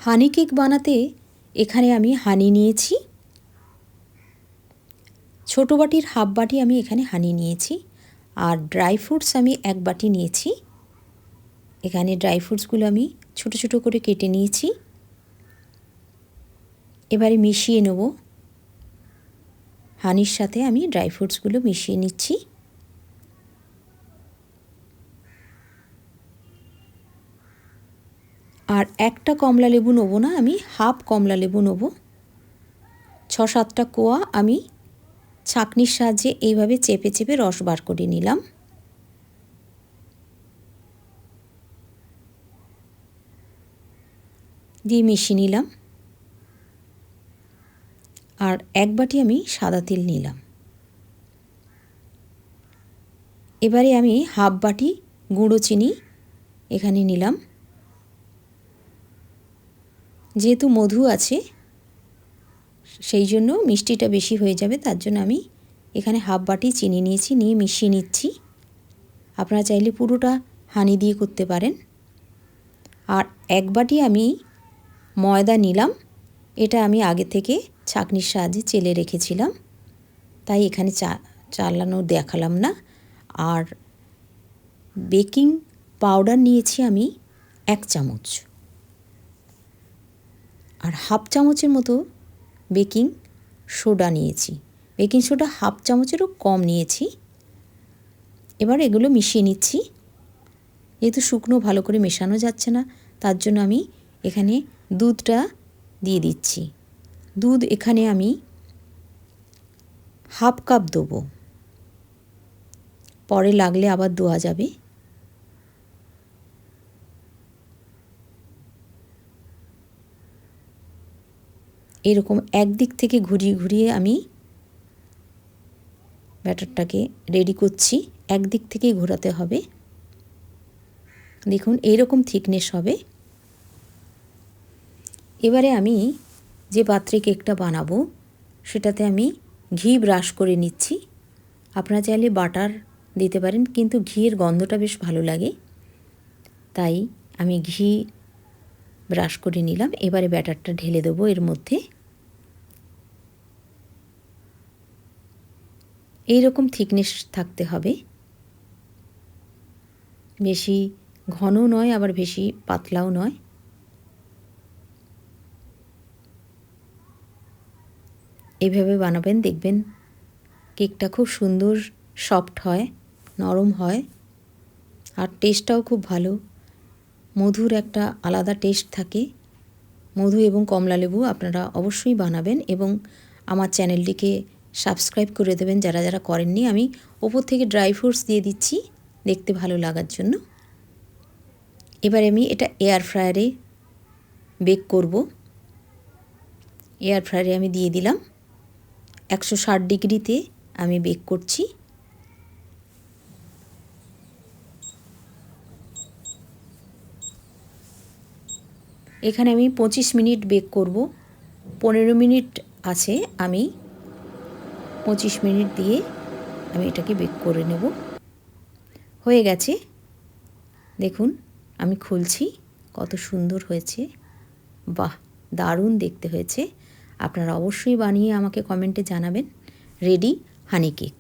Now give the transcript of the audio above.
হানি cake বানাতে এখানে আমি হানি নিয়েছি, ছোটো বাটির হাফ বাটি আমি এখানে হানি নিয়েছি। আর ড্রাই ফ্রুটস আমি 1 বাটি নিয়েছি। এখানে ড্রাই ফ্রুটসগুলো আমি ছোটো ছোটো করে কেটে নিয়েছি। এবারে মিশিয়ে নেব, হানির সাথে আমি ড্রাই ফ্রুটসগুলো মিশিয়ে নিচ্ছি। আর একটা কমলা লেবু নেবো না, আমি হাফ কমলা লেবু নেব। 6-7টা কোয়া আমি ছাঁকনির সাহায্যে এইভাবে চেপে চেপে রস বার করে নিলাম। দিয়ে মিশিয়ে নিলাম। আর 1 বাটি আমি সাদা তেল নিলাম। এবারে আমি হাফ বাটি গুঁড়ো চিনি এখানে নিলাম। যেহেতু মধু আছে সেই জন্য মিষ্টিটা বেশি হয়ে যাবে, তার জন্য আমি এখানে হাফ বাটি চিনি নিয়েছি, নিয়ে মিশিয়ে নিচ্ছি। আপনারা চাইলে পুরোটা হানি দিয়ে করতে পারেন। আর 1 বাটি আমি ময়দা নিলাম, এটা আমি আগে থেকে ছাঁকনির সাহায্যে চেলে রেখেছিলাম, তাই এখানে চালানো দেখালাম না। আর বেকিং পাউডার নিয়েছি আমি 1 চামচ, আর হাফ চামচের মতো বেকিং সোডা নিয়েছি। বেকিং সোডা হাফ চামচেরও কম নিয়েছি। এবার এগুলো মিশিয়ে নিচ্ছি। যেহেতু শুকনো ভালো করে মেশানো যাচ্ছে না, তার জন্য আমি এখানে দুধটা দিয়ে দিচ্ছি। দুধ এখানে আমি হাফ কাপ দেবো, পরে লাগলে আবার দেওয়া যাবে। এরকম একদিক থেকে ঘুরিয়ে ঘুরিয়ে আমি ব্যাটারটাকে রেডি করছি। একদিক থেকেই ঘোরাতে হবে। দেখুন এইরকম থিকনেস হবে। এবারে আমি যে পাত্রে কেকটা বানাবো সেটাতে আমি ঘি ব্রাশ করে নিচ্ছি। আপনারা চাইলে বাটার দিতে পারেন, কিন্তু ঘিয়ের গন্ধটা বেশ ভালো লাগে, তাই আমি ঘি ব্রাশ করে নিলাম। এবারে ব্যাটারটা ঢেলে দেবো এর মধ্যে। এইরকম থিকনেস থাকতে হবে, বেশি ঘনও নয় আবার বেশি পাতলাও নয়। এইভাবে বানাবেন, দেখবেন কেকটা খুব সুন্দর সফট হয়, নরম হয়, আর টেস্টটাও খুব ভালো। মধুর একটা আলাদা টেস্ট থাকে। মধু এবং কমলালেবু আপনারা অবশ্যই বানাবেন এবং আমার চ্যানেলটিকে সাবস্ক্রাইব করে দেবেন যারা যারা করেননি। আমি ওপর থেকে ড্রাই ফ্রুটস দিয়ে দিচ্ছি দেখতে ভালো লাগার জন্য। এবার আমি এটা এয়ার ফ্রায়ারে বেক করব। এয়ার ফ্রায়ারে আমি দিয়ে দিলাম। 160 ডিগ্রিতে আমি বেক করছি। এখানে আমি 25 মিনিট বেক করব। 15 মিনিট আছে, আমি 25 মিনিট দিয়ে আমি এটাকে বেক করে নেব। হয়ে গেছে, দেখুন আমি খুলছি, কত সুন্দর হয়েছে। বাহ, দারুণ দেখতে হয়েছে। আপনারা অবশ্যই বানিয়ে আমাকে কমেন্টে জানাবেন। রেডি হানি কেক।